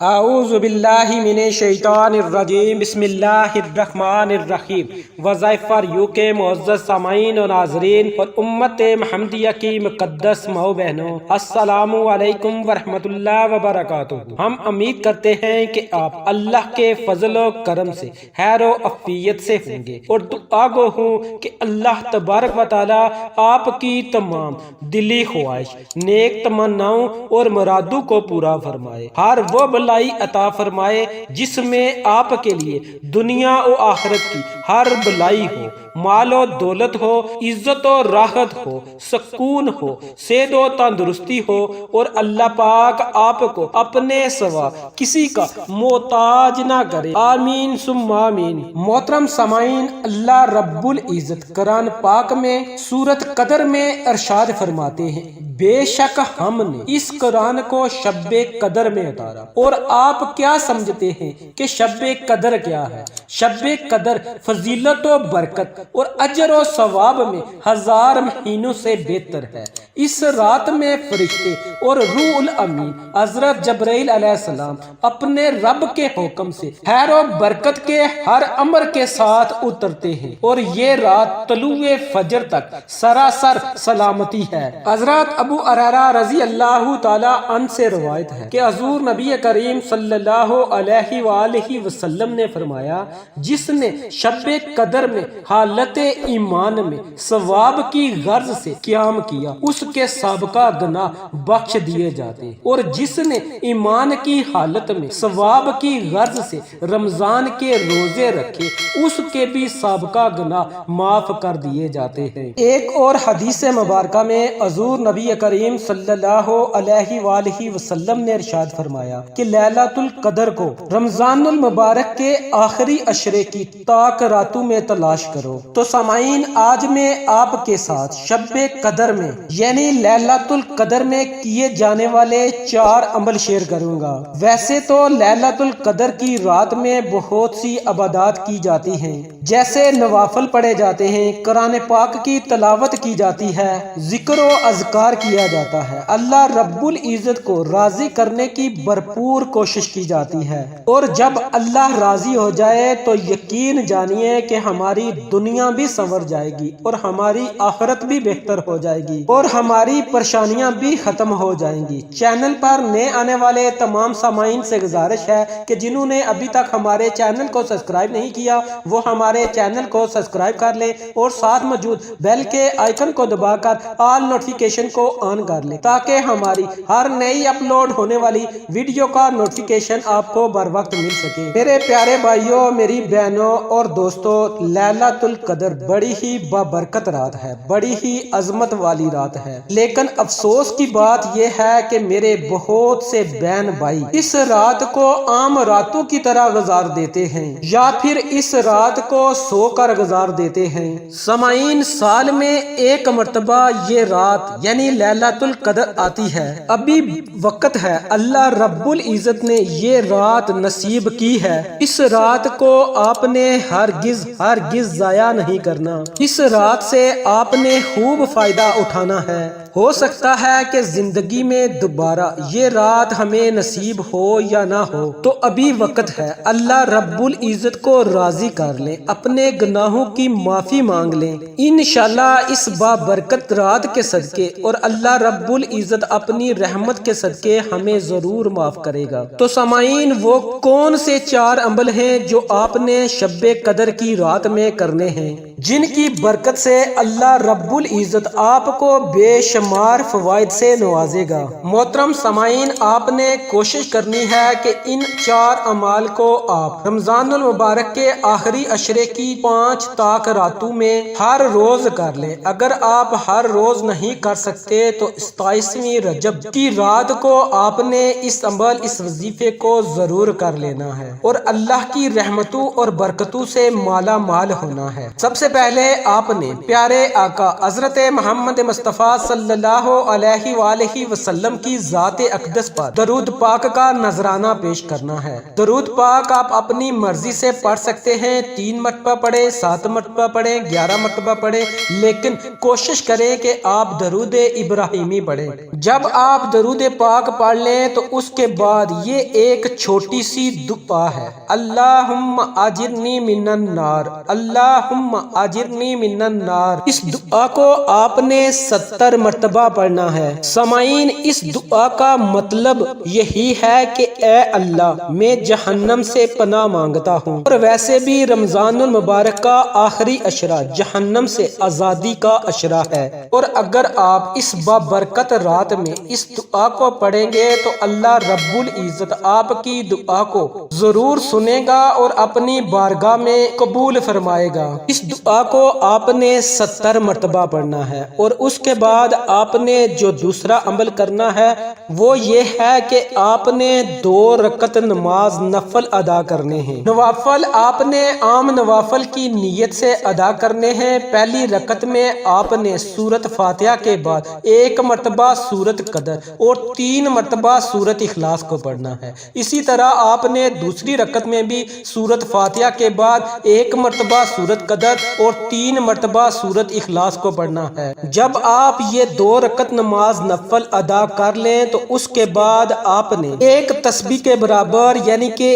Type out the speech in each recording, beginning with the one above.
اعوذ باللہ من الشیطان الرجیم، بسم اللہ الرحمن الرحیم۔ وظائف فار یو کے معزز سامعین و ناظرین اور امت محمدیہ کی مقدس ماؤ بہنوں، السلام علیکم ورحمۃ اللہ وبرکاتہ۔ ہم امید کرتے ہیں کہ آپ اللہ کے فضل و کرم سے خیر و عافیت سے ہوں گے اور دعا گو ہوں کہ اللہ تبارک و تعالی آپ کی تمام دلی خواہش، نیک تمناؤں اور مرادوں کو پورا فرمائے، ہر وہ بلائی عطا فرمائے جس میں آپ کے لیے دنیا و آخرت کی ہر بلائی ہو، مال و دولت ہو، عزت و راحت ہو، سکون ہو، صحت و تندرستی ہو، اور اللہ پاک آپ کو اپنے سوا کسی کا محتاج نہ کرے، آمین ثم آمین۔ محترم سامعین، اللہ رب العزت قرآن پاک میں سورۃ قدر میں ارشاد فرماتے ہیں، بے شک ہم نے اس قرآن کو شب قدر میں اتارا۔ اور آپ کیا سمجھتے ہیں کہ شب قدر کیا ہے؟ شب قدر فضیلت و برکت اور اجر و ثواب میں 1000 مہینوں سے بہتر ہے۔ اس رات میں فرشتے اور روح الامین حضرت جبرائیل علیہ السلام اپنے رب کے حکم سے خیر و برکت کے ہر امر کے ساتھ اترتے ہیں، اور یہ رات طلوع فجر تک سراسر سلامتی ہے۔ حضرت ابو ہریرہ رضی اللہ تعالی عنہ سے روایت ہے کہ حضور نبی کریم صلی اللہ علیہ وآلہ وسلم نے فرمایا، جس نے شب قدر میں حالت ایمان میں ثواب کی غرض سے قیام کیا، اس کے سابقہ گناہ بخش دیے جاتے، اور جس نے ایمان کی حالت میں ثواب کی غرض سے رمضان کے روزے رکھے، اس کے بھی سابقہ گناہ معاف کر دیے جاتے ہیں۔ ایک اور حدیث مبارکہ میں حضور نبی کریم صلی اللہ علیہ وآلہ وسلم نے ارشاد فرمایا کہ لیلۃ القدر کو رمضان المبارک کے آخری عشرے کی تاک راتوں میں تلاش کرو۔ تو سامعین، آج میں آپ کے ساتھ شب قدر میں یعنی لیلۃ القدر میں کیے جانے والے 4 عمل شیئر کروں گا۔ ویسے تو لیلۃ القدر کی رات میں بہت سی عبادات کی جاتی ہیں، جیسے نوافل پڑھے جاتے ہیں، قرآن پاک کی تلاوت کی جاتی ہے، ذکر و اذکار کیا جاتا ہے، اللہ رب العزت کو راضی کرنے کی بھرپور کوشش کی جاتی ہے، اور جب اللہ راضی ہو جائے تو یقین جانیے کہ ہماری دنیا بھی سنور جائے گی اور ہماری آخرت بھی بہتر ہو جائے گی اور ہماری پریشانیاں بھی ختم ہو جائیں گی۔ چینل پر نئے آنے والے تمام سامعین سے گزارش ہے کہ جنہوں نے ابھی تک ہمارے چینل کو سبسکرائب نہیں کیا وہ ہمارے چینل کو سبسکرائب کر لیں اور ساتھ موجود بیل کے آئیکن کو دبا کر آل نوٹیفیکیشن کو آن کر لیں تاکہ ہماری ہر نئی اپلوڈ ہونے والی ویڈیو کا نوٹیفیکیشن آپ کو بر وقت مل سکے۔ میرے پیارے بھائیوں، میری بہنوں اور دوستوں، لیلۃ القدر بڑی ہی بابرکت رات ہے، بڑی ہی عظمت والی رات ہے، لیکن افسوس کی بات یہ ہے کہ میرے بہت سے بہن بھائی اس رات کو عام راتوں کی طرح گزار دیتے ہیں یا پھر اس رات کو سو کر گزار دیتے ہیں۔ سامعین، سال میں ایک مرتبہ یہ رات یعنی لیلۃ القدر آتی ہے، ابھی وقت ہے، اللہ رب العزت نے یہ رات نصیب کی ہے، اس رات کو آپ نے ہرگز ضائع نہیں کرنا، اس رات سے آپ نے خوب فائدہ اٹھانا ہے۔ ہو سکتا ہے کہ زندگی میں دوبارہ یہ رات ہمیں نصیب ہو یا نہ ہو، تو ابھی وقت ہے، اللہ رب العزت کو راضی کر لیں، اپنے گناہوں کی معافی مانگ لیں، انشاءاللہ اس بابرکت رات کے صدقے اور اللہ رب العزت اپنی رحمت کے صدقے ہمیں ضرور معاف کرے گا۔ تو سامعین، وہ کون سے 4 عمل ہیں جو آپ نے شب قدر کی رات میں کرنے ہیں، جن کی برکت سے اللہ رب العزت آپ کو بے شمار فوائد سے نوازے گا؟ محترم سامعین، آپ نے کوشش کرنی ہے کہ ان 4 اعمال کو آپ رمضان المبارک کے آخری عشرے کی 5 تاک راتوں میں ہر روز کر لیں۔ اگر آپ ہر روز نہیں کر سکتے تو 27ویں رجب کی رات کو آپ نے اس عمل، اس وظیفے کو ضرور کر لینا ہے اور اللہ کی رحمتوں اور برکتوں سے مالا مال ہونا ہے۔ سب سے پہلے آپ نے پیارے آقا حضرت محمد مصطفیٰ صلی सल्लल्लाहु अलैहि वआलैहि वसल्लम की ज़ात अक़दस पर दरूद पाक का नजराना पेश करना है। दरूद पाक आप अपनी मर्जी से पढ़ सकते हैं, 3 मरतबा पढ़े, 7 मरतबा पढ़े, 11 मरतबा पढ़े, लेकिन कोशिश करें कि आप दरूद इब्राहिमी पढ़ें। जब आप दरूद पाक पढ़ लें तो उसके बाद ये एक छोटी सी दुआ है, अल्लाहुम्मा अजिरनी मिनन नार, अल्लाहुम्मा अजिरनी मिनन नार। इस दुआ को आपने 70 मरतबा पढ़ना है। समाइन, इस दुआ का मतलब यही है कि ए अल्लाह, मैं जहन्नम से पनाह मांगता हूँ। और वैसे भी रमजानुल मुबारक का आखिरी अशरा जहन्नम से आज़ादी का अशरा है, और अगर आप इस बाबरकत रात में इस दुआ को पढ़ेंगे तो अल्लाह रब्बुल इज़्ज़त आपकी दुआ को जरूर सुनेगा और अपनी बारगाह में कबूल फरमाएगा। इस दुआ को आपने 70 मरतबा पढ़ना है, और उसके बाद आपने जो दूसरा अमल करना है वो ये है कि आपने 2 रकत नमाज नफल अदा करने हैं। नवाफल आपने आम नवाफल की नीयत से अदा करने हैं। पहली रकत में आपने सूरत फातिहा के बाद 1 मरतबा सूरत कदर और 3 मरतबा सूरत इखलास को पढ़ना है। इसी तरह आपने दूसरी रकत में भी सूरत फातिहा के बाद 1 मरतबा सूरत कदर और 3 मरतबा सूरत इखलास को पढ़ना है। जब आप ये 2 रकत नमाज नफल अदा कर लें तो उसके बाद आपने एक तस्बीह के बराबर यानी कि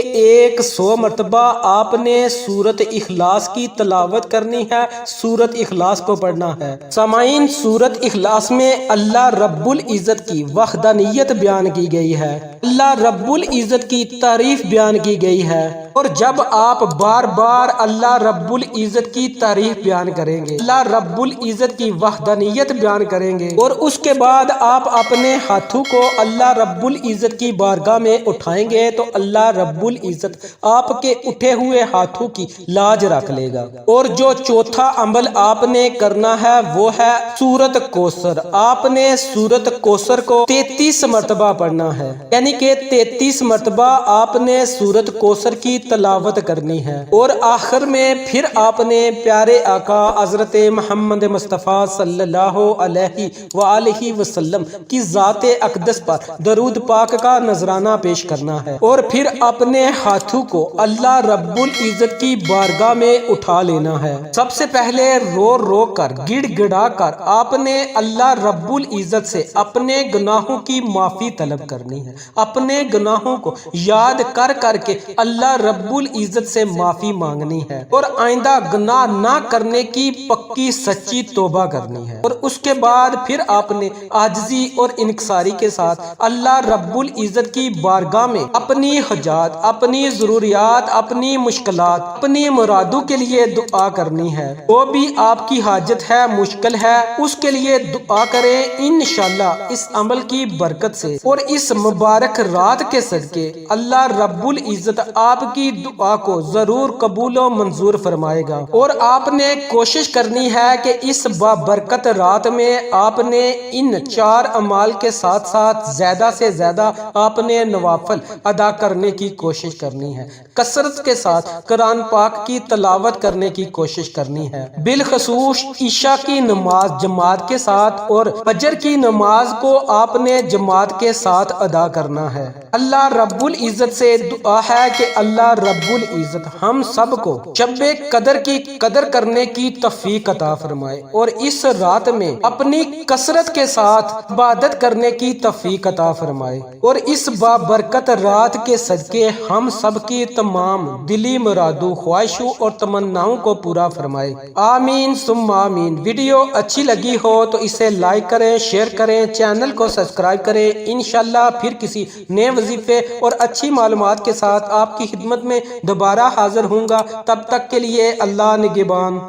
100 मरतबा आपने सूरत इखलास की तलावत करनी है, सूरत इखलास को पढ़ना है। सामाइन, सूरत इखलास में अल्लाह रब्बुल इज़्ज़त की वहदानियत बयान की गई है, अल्लाह रब्बुल इज़्ज़त की तारीफ बयान की गई है। और जब आप बार बार अल्लाह रब्बुल इज़्ज़त की तारीफ बयान करेंगे, अल्लाह रब्बुल इज़्ज़त की वहदानियत बयान करेंगे, और उसके बाद आप अपने हाथों को अल्लाह रब्बुल इज़्ज़त की बारगाह में उठाएंगे तो अल्लाह रब्बुल इज़्ज़त आपके उठे हुए हाथों की लाज रख लेगा। और जो चौथा अमल आपने करना है वो है सूरत कौसर। आपने सूरत कौसर को 33 मरतबा पढ़ना है, यानी कि 33 मरतबा आपने सूरत कौसर की तलावत करनी है। और आखिर में फिर आपने प्यारे आका हज़रत मोहम्मद मुस्तफ़ा सल्लल्लाहु अलैहि वसल्लम की ज़ात अक़दस पर दरूद पाक का नजराना पेश करना है, और फिर अपने हाथों को अल्लाह रब्बुल इज़्ज़त की बारगाह में उठा लेना है। सबसे पहले रो रो कर, गिड़गिड़ा कर आपने अल्लाह रब्बुल इज़्ज़त से अपने गुनाहों की माफ़ी तलब करनी है। अपने गुनाहों को याद कर करके अल्लाह रब्बुल इज़्ज़त से माफ़ी मांगनी है, और आइंदा गुनाह ना करने की पक्की सच्ची तौबा करनी है। और उसके बाद फिर आपने आजिज़ी और इनकिसारी के साथ अल्लाह रब्बुल इज़्ज़त की बारगाह में अपनी हजात, अपनी ज़रूरियात, अपनी मुश्किलात, अपनी मुरादों के लिए दुआ करनी है। वो भी आपकी हाजत है, मुश्किल है, उसके लिए दुआ करें। इंशाअल्लाह इस अमल की बरकत से और इस मुबारक रात के सदके अल्लाह रब्बुल इज़्ज़त आपकी दुआ को जरूर कबूल और मंजूर फरमाएगा। और आपने कोशिश करनी है कि इस बाबरकत रात में आपने इन 4 अमाल के साथ साथ ज्यादा से ज्यादा आपने नवाफल अदा करने की कोशिश करनी है। कसरत के साथ कुरान पाक की तलावत करने की कोशिश करनी है। बिलखसूस ईशा की नमाज जमात के साथ और फजर की नमाज को आपने जमात के साथ अदा करना है। अल्लाह रब्बुल इज़्ज़त से दुआ है कि अल्लाह रब्बुल इज़्ज़त हम सबको शब्बे कदर की कदर करने की तौफीक अता फरमाए, और इस रात में अपनी कसरत के साथ इबादत करने की तौफीक अता फरमाए, और इस बाबरकत रात के सदके हम सब की तमाम दिली मुरादों, ख्वाहिशों और तमन्नाओं को पूरा फरमाए। आमीन सुम्मा आमीन। वीडियो अच्छी लगी हो तो इसे लाइक करें, शेयर करें, चैनल को सब्सक्राइब करें। इंशाल्लाह फिर किसी नए वजीफे और अच्छी मालूमात के साथ आपकी खिदमत में दोबारा हाजिर हूँगा। तब तक के लिए अल्लाह निगहबान।